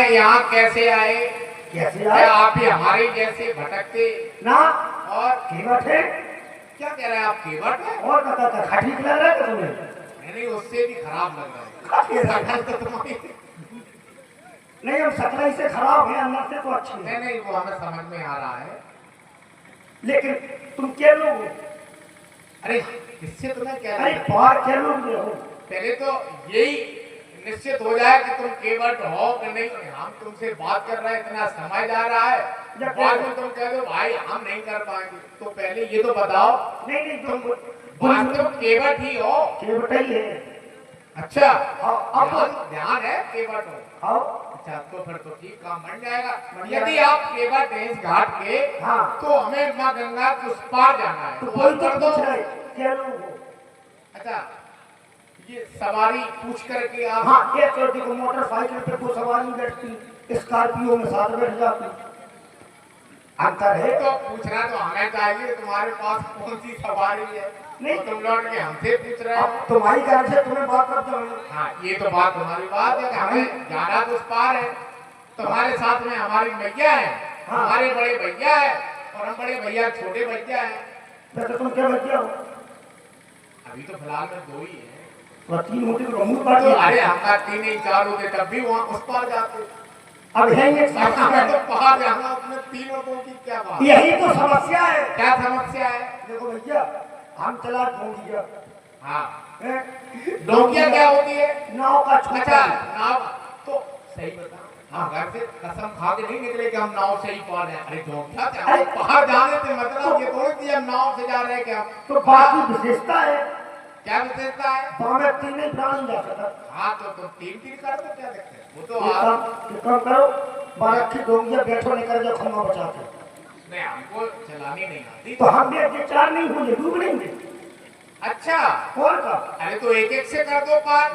यहाँ कैसे आए? कैसे आए? आप ही हमारे जैसे भटकते ना और केवट है। क्या कह रहे हैं आप? केवट है? और कहता खाटी लग रहा है तुम्हें? नहीं, उससे भी खराब लग रहा है। शकल तो तुम्हारी नहीं, हम शकल से खराब है, अंदर से तो अच्छी है। नहीं, वो हमें समझ में आ रहा है, लेकिन तुम क्या लोग? अरे इससे तुम्हें क्या? अरे बाहर क्या लोग हो? पहले तो यही निश्चित हो जाए कि तुम केवट हो कि नहीं। हम तुमसे बात कर रहे हैं, इतना समय जा रहा है, बाद में तुम कह दो भाई हम नहीं कर पाएंगे। तो पहले ये तो बताओ। नहीं तुम वास्तव केवट ही हो? केवट ही है। अच्छा, अब ध्यान है केवट हो। अच्छा, तो फिर तो ठीक, काम बन जाएगा। यदि आप केवट हैं इस घाट के, हाँ, तो हमें माँ गंगा के उस पार जाना है। तो कोई तो पूछ रहे क्या लोग हो? अच्छा, ये सवारी पूछ करके आप? हाँ, ये तो देखो मोटरसाइकिल पे तो सवारी बैठती, स्कॉर्पियो में साथ बैठ जाती, अंतर है। तो पूछना तो हमें चाहिए तुम्हारे पास कौन सी सवारी है। नहीं, तो तुम लौट के हमसे पूछ रहे हो। तुम्हारी घर से तुम्हें बात करते हो। हाँ, ये तो बात तुम्हारी बात है कि हमें जाना तो उस पार है। तुम्हारे साथ में हमारी मैया है, हमारे बड़े भैया है, और हम बड़े भैया छोटे भैया है। वैसे तुम क्या भैया हो? अभी तो फिलहाल में दो ही है। तो तीन होते तो मुंह पर। अरे हमारा तीन ही चार होते तब भी वहाँ उस पार जाते। अब है ये तो बाहर जाना, उसमें तीन लोगों की क्या बात? यही तो समस्या है। क्या समस्या है? देखो भैया, हम चला डोंगिया। हाँ, डोंगिया क्या होती है? नाव का छोटा। अच्छा, नाव तो सही बता। हाँ, घर से कसम खा के नहीं निकले कि हम नाव से ही पार हैं। अरे डोंगिया क्या? बाहर जाने से मतलब ये थोड़ी कि हम नाव से जा रहे हैं क्या? तो बात की विशेषता है। क्या विशेषता है? हमें तीन ही प्राणी जा सकता। हाँ, तो तुम तीन कर दो, क्या देखते हैं? वो तो आप करो, 12 की डोंगिया बैठो निकल जाओ, खम्मा बचाते। नहीं, हमको चलानी नहीं आती। तो हम भी चार नहीं होंगे, डूब लेंगे। अच्छा, और का? अरे तो एक एक से कर दो पार।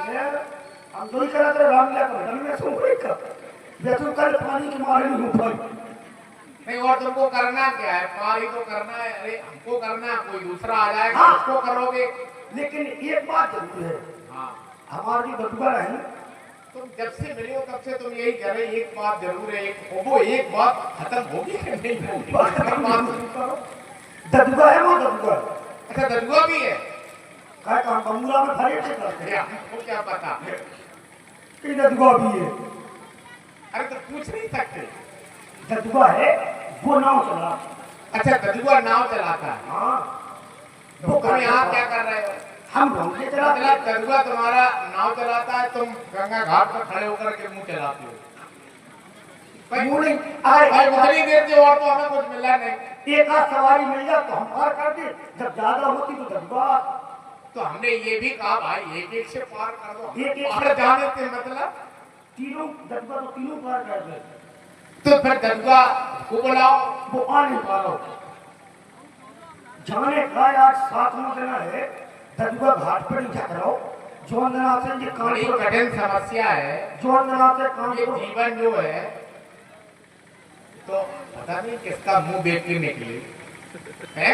हम दो ही करा तो राम लिया कर, मैं सुन कोई का बेतु कल पानी के मारे नहीं हो पाई। नहीं, और तुमको करना क्या है? पार ही तो करना है। अरे हमको करना है, कोई दूसरा आ जाएगा। हाँ, उसको करोगे। लेकिन एक बात जरूर है। हाँ, हमारी बटुआ है। तुम जब से मिले हो तब से तुम यही कह रहे, एक बात जरूर है। वो एक बात खत्म होगी कि नहीं होगी? ददुआ है वो ददुआ। अच्छा, ददुआ भी है? क्या काम बंगला में फरे से करते हैं? हमको क्या पता कि ददुआ भी है? अरे तो पूछ नहीं सकते। ददुआ है, वो नाव चला। अच्छा, ददुआ नाव चलाता है? हाँ। तो तुम यहाँ क्या कर रहे हो? हम डोंगे चलाते हैं। ददुआ तुम्हारा नाव चलाता है, तुम गंगा घाट पर खड़े होकर के मुंह चलाते हो। भाई उतनी देर से और तो हमें कुछ मिला नहीं। एक आध सवारी मिल जाए तो हम पार कर दे, जब ज्यादा होती तो ददुआ। तो हमने ये भी कहा भाई एक एक से पार कर दो। एक पार जाने से मतलब तीनों ददुआ तो तीनों पार कर दे। तो फिर ददुआ को बुलाओ, वो आ नहीं पा रहा। जाने का आज 7वां दिन है, ददुआ घाट पर नहीं जा रहा हो। जो अंदर से ये बड़ी कठिन समस्या है। जो अंदर से काम ये जीवन जो है, तो पता नहीं किसका मुंह देख के निकले है।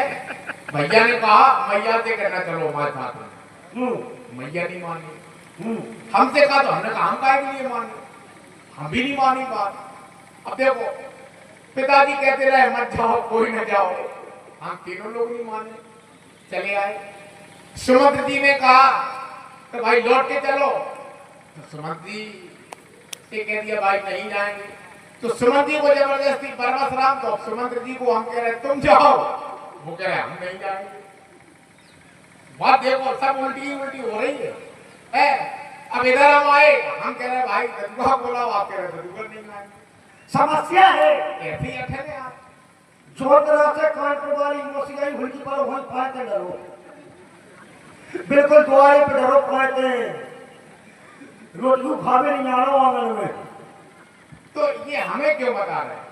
भैया ने कहा मैया से करना, चलो हमारे साथ में। मैया नहीं मानी। हमसे कहा तो हमने कहा हम काहे के लिए माने? हम भी नहीं मानी बात। अब देखो, पिताजी कहते रहे मत जाओ, कोई न जाओ, हम तीनों लोग नहीं माने, चले आए। सुमंत जी ने कहा तो भाई लौट के चलो, तो सुमंत जी से कह दिया भाई नहीं जाएंगे। तो सुमंत जी को जबरदस्ती परमस राम, तो सुमंत जी को हम कह रहे तुम जाओ, वो कह रहे हम नहीं जाएंगे। बात देखो, सब उल्टी उल्टी हो रही है। अब इधर हम आए, हम कह रहे भाई ददुआ बोलाओ, आप कह रहे ददुआ नहीं आएंगे। समस्या है ऐसी अठे आप जोर तरह से कानपुर वाली मोसियाई हुई पर वही पाते डरो, बिल्कुल दुआरे पे डरो पाते। रोटियों खावे नहीं आ रहा आंगन में। तो ये हमें क्यों बता रहे हैं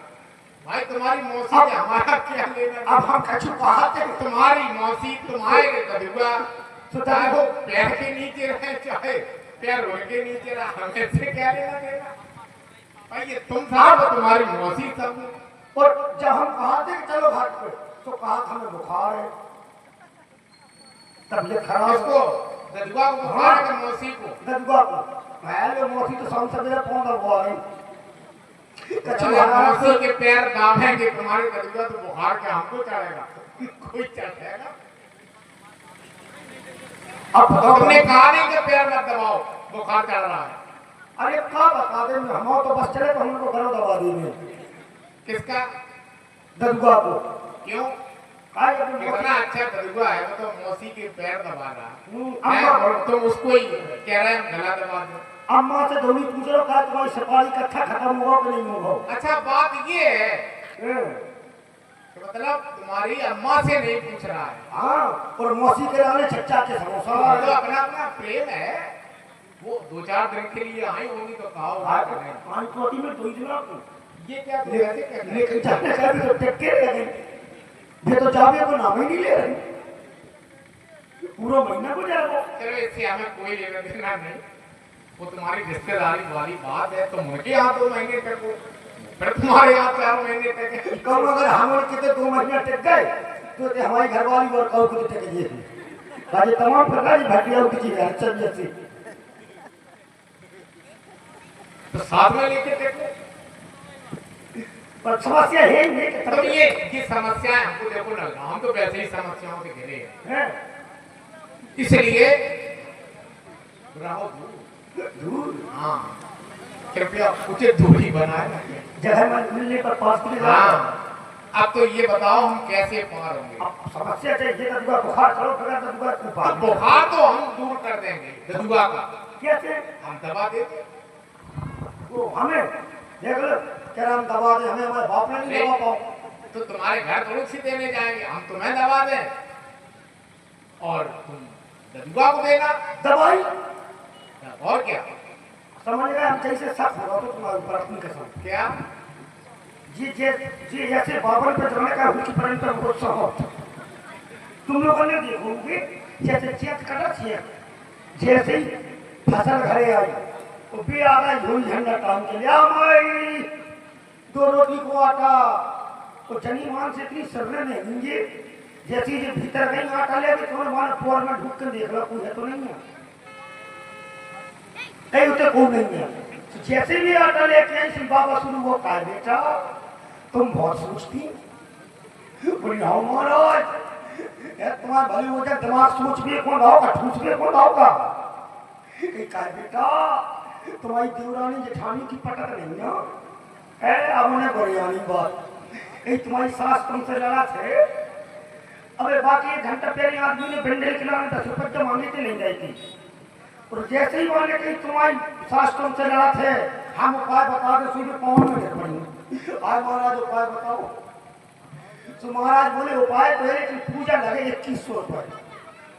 भाई? तुम्हारी मौसी ने हमारा क्या लेना? अब हम कछु कहते हैं तुम्हारी मौसी तुम्हारे ददुआ, चाहे वो पैर के नीचे रहे चाहे पैर रोल के नीचे रहा, हमें से क्या लेना देना भाई? ये तुम साहब तुम्हारी मौसी सब। और जब हम कहते कि चलो घाट पे, तो कहा हमें बुखार है, तबीयत खराब। इसको ददुआ को बुखार है कि मौसी को? ददुआ को। मैं मौसी तो संसद में पहुंचा हुआ है। चलो मौसी के पैर दाबेंगे तुम्हारे दरुआ तो बुखार के हमको चढ़ेगा कोई चढ़ेगा। अब बताओ तुमने कहा नहीं कि पैर मत दबाओ बुखार चढ़ रहा है। अरे क्या बता दे हम तो बस चले तो हमको करो दबा देंगे किसका दरुआ को क्यों काय इतना अच्छा दरुआ है वो तो मौसी के पैर दबा रहा है अम्मा और तुम उसको ही कह रहे हैं गला दबा दो। अम्मा से धोनी पूछ लो क्या तुम्हारी सफाई कथा खत्म हुआ कि नहीं हुआ। अच्छा बात ये है कि मतलब तुम्हारी अम्मा से नहीं पूछ रहा है। हाँ और मौसी के लाने चच्चा के समोसा तो अपना अपना प्रेम है वो 2-4 दिन के लिए आई होगी तो कहा पानी टोटी में धोई दिला ये क्या तुम ऐसे कर रहे लेकिन जाने का भी तो टक्के लगे ये तो जावे को नाम ही नहीं ले रहे पूरा महीना को जाएगा। चलो इससे हमें कोई लेना देना नहीं वो तुम्हारी रिश्तेदारी वाली बात है। तुम उनके यहाँ 2 महीने तक हो फिर तुम्हारे यहाँ 4 महीने तक कम अगर हम लोग कितने 2 महीने टिक गए तो हमारी घरवाली और कहो कि टिक गई बाकी तमाम प्रकार की घटिया की चीज है अच्छा जैसे तो साथ में लेके टेको। पर समस्या है ही नहीं तो ये समस्याएं हमको देखो ना हम तो वैसे ही समस्याओं से घिरे हैं इसलिए रहो दूर। हाँ कृपया उचित दूरी बनाए जगह में मिलने पर पास के हाँ अब तो ये बताओ हम कैसे पार होंगे। अब समस्या चाहिए ददुआ बुखार चलो फिर ददुआ को पार बुखार तो हम दूर कर देंगे ददुआ का कैसे हम दबा देंगे वो हमें देख लो क्या हम दबा दे हमें हमारे बाप ने नहीं दबा पाओ तो तुम्हारे घर थोड़ी सी देने जाएंगे हम तुम्हें दबा दें और तुम ददुआ को देना दवाई और क्या समझ गए हम कैसे सब होगा तो तुम्हारे ऊपर अपनी कसम क्या जी जैसे बाबर पे चढ़ने का उनकी परंपरा पर गुस्सा हो तुम लोगों ने देखोगे जैसे चेत कटा छे जैसे ही फसल घरे आई तो भी आ गई झोल झंडा टांग के लिया माई 2 रोटी को आटा तो जनी मान से इतनी सरने नहीं होंगे जैसे ये भीतर गई आटा ले तो मान पोर में ढूक कर देख लो कोई है तो नहीं है कहीं उसे कौन नहीं है जैसे भी आटा लेके आई बाबा शुरू वो कहा बेटा तुम बहुत सोचती बोली हाँ महाराज तुम्हारा भले हो जाए दिमाग सोच भी कौन होगा ठूस भी कौन होगा कहा बेटा तुम्हारी देवरानी जेठानी की पटक नहीं है अब उन्हें बरियानी बात तुम्हारी सास तुमसे लड़ा थे अबे बाकी 1 घंटा पहले आदमी ने भिंडे खिलाने 10 रुपये तो मांगे थे नहीं जाती और जैसे ही माने कि तुम्हारी सास तुमसे लड़ा थे हम उपाय बता दे सुबह कौन में गिर पड़ी आए महाराज उपाय बताओ तो महाराज बोले उपाय तो है लेकिन पूजा लगे 2100 रुपये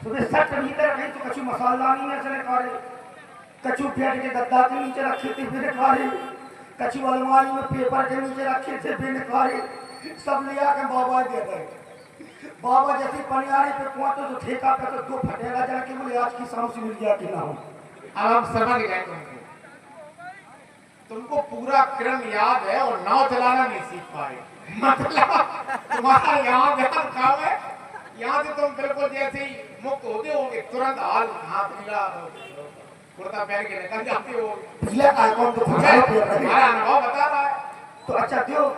सुबह 60 भीतर कहीं तो कछु मसालदानी में से निकाले कछु पेट के गद्दा के नीचे रखे थे फिर निकाले कछु अलमारी में पेपर के नीचे रखे थे फिर निकाले सब लिया के बाबा दे गए बाबा जैसे पनियारी पे पहुंचे तो ठेका पे तो 2 फटेगा जाके बोले आज की शाम से मिल गया कि ना हो अब हम समझ गए तुमको पूरा क्रम याद है और नाव चलाना नहीं सीख पाए मतलब तुम्हारा यहाँ जहाँ काम है यहाँ से तुम बिल्कुल जैसे ही मुक्त होते होगे तुरंत हाथ मिला कुर्ता पहन के निकल जाते हो पिछले आइकॉन तो हमारा अनुभव बता रहा है तो अच्छा क्यों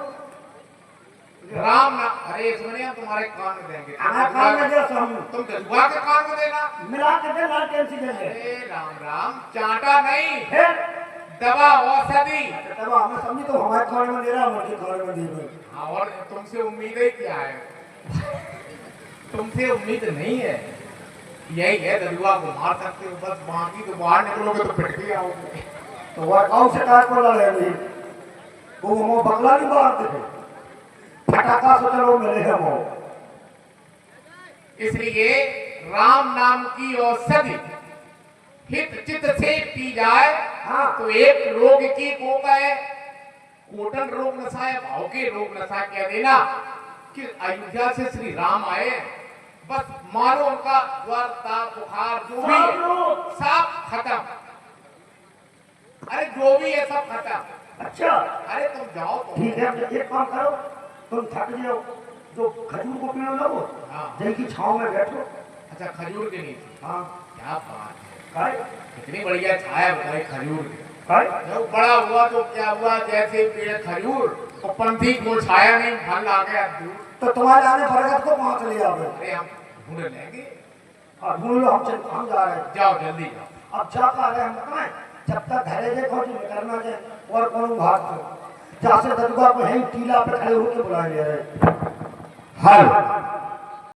राम ना अरे सुनिए तुम्हारे कान में देंगे कान में दे हम तुम ददुआ के कान में देना मिला के दे लाल टेंशन ले अरे राम चाटा नहीं फिर दवा औषधि तब हमें समझी तो हमारे खाने में दे रहा हमारे खाने में दे रहा और तुमसे उम्मीद ही क्या है तुमसे उम्मीद नहीं है यही है ददुआ को मार सकते हो बस बाकी तो बाहर निकलोगे तो पिट के आओगे तो वर्कआउट से काय को लड़े वो बगला नहीं मारते थे फटाका से चलो मिले हम इसलिए राम नाम की औषधि हित चित से पी जाए हाँ तो एक रोग की को है कोटन रोग नशा है भाव के रोग नशा कह देना कि अयोध्या से श्री राम आए बस मारो उनका ज्वर ताप बुखार जो भी है सब खत्म अरे जो भी है सब खत्म अच्छा अरे तुम जाओ तो ठीक है एक काम करो तुम थक जाओ जो खजूर को पीने लगो हाँ जल की छांव में बैठो अच्छा खजूर के नीचे हाँ क्या बात है काय कितनी बढ़िया छाया बताई खजूर की भाई जब बड़ा हुआ तो क्या हुआ, जैसे पेड़ खजूर तो पंथी को छाया नहीं, फल आ गया दूर। तो तुम्हारे आने बरगद को कहाँ चले जाओगे? अरे हम ढूंढ लेंगे। हाँ ढूंढ लो, हम जा रहे हैं। जाओ जल्दी जाओ। अब जा पा रहे हम बताएं, जब तक घरे देखो जो करना है और कौन भाग दो जहाँ से ददुआ को यहीं टीला पे खड़े होकर बुलाएंगे। हल